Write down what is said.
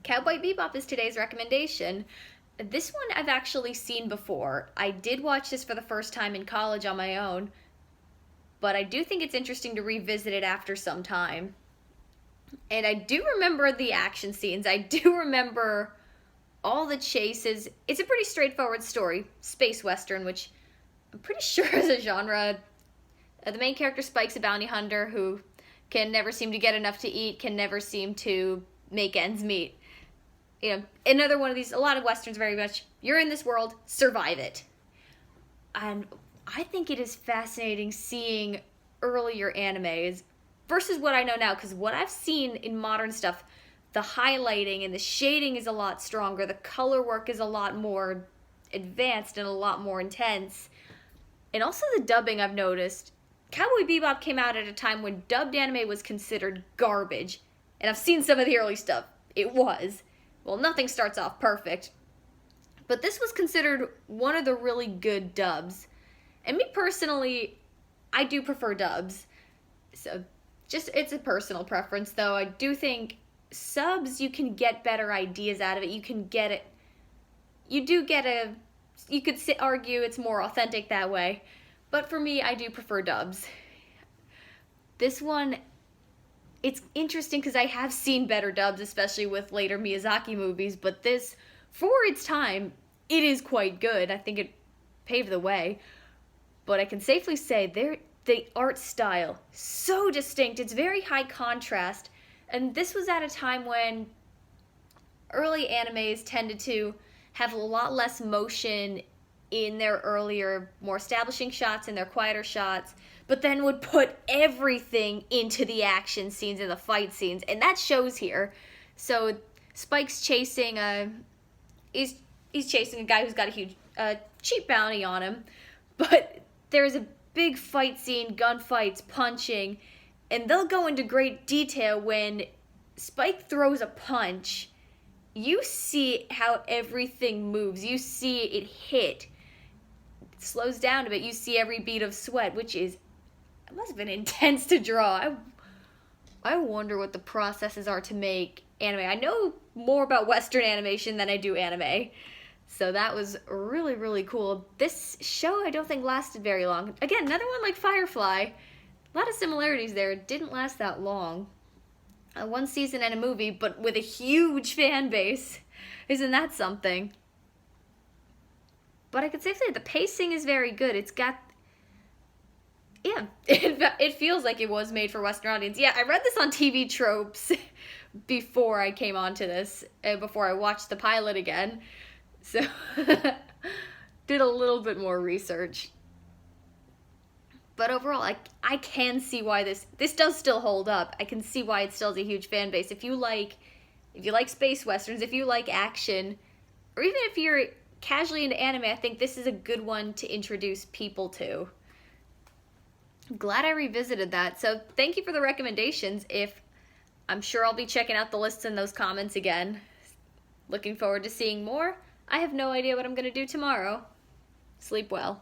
Cowboy Bebop is today's recommendation. This one I've actually seen before. I did watch this for the first time in college on my own, but I do think it's interesting to revisit it after some time. And I do remember the action scenes. I do remember all the chases. It's a pretty straightforward story, space western, which I'm pretty sure is a genre. The main character, Spike's a bounty hunter who can never seem to get enough to eat, can never seem to make ends meet. You know, another one of these, a lot of westerns very much, you're in this world, survive it. And I think it is fascinating seeing earlier animes versus what I know now, because what I've seen in modern stuff, the highlighting and the shading is a lot stronger, the color work is a lot more advanced and a lot more intense. And also the dubbing, I've noticed. Cowboy Bebop came out at a time when dubbed anime was considered garbage. And I've seen some of the early stuff. It was. Well, nothing starts off perfect. But this was considered one of the really good dubs. And me personally, I do prefer dubs. So, it's a personal preference, though. I do think subs, you can get better ideas out of it. You can get it. You could argue it's more authentic that way. But for me, I do prefer dubs. This one, it's interesting because I have seen better dubs, especially with later Miyazaki movies, but this, for its time, it is quite good. I think it paved the way. But I can safely say the art style, so distinct. It's very high contrast. And this was at a time when early animes tended to have a lot less motion in their earlier, more establishing shots and their quieter shots, but then would put everything into the action scenes and the fight scenes, and that shows here. So Spike's chasing he's chasing a guy who's got a huge cheap bounty on him, but there's a big fight scene, gunfights, punching, and they'll go into great detail when Spike throws a punch. You see how everything moves. You see it hit. It slows down a bit. You see every bead of sweat, which it must have been intense to draw. I wonder what the processes are to make anime. I know more about Western animation than I do anime. So that was really, really cool. This show I don't think lasted very long. Again, another one like Firefly. A lot of similarities there. It didn't last that long. One season and a movie, but with a huge fan base. Isn't that something? But I could safely say the pacing is very good. It's got... Yeah, it feels like it was made for Western audience. Yeah, I read this on TV Tropes before I came onto this, before I watched the pilot again. So, did a little bit more research. But overall, I can see why this does still hold up. I can see why it still has a huge fan base. If you like space westerns, if you like action, or even if you're casually into anime, I think this is a good one to introduce people to. I'm glad I revisited that. So thank you for the recommendations. I'm sure I'll be checking out the lists in those comments again. Looking forward to seeing more. I have no idea what I'm going to do tomorrow. Sleep well.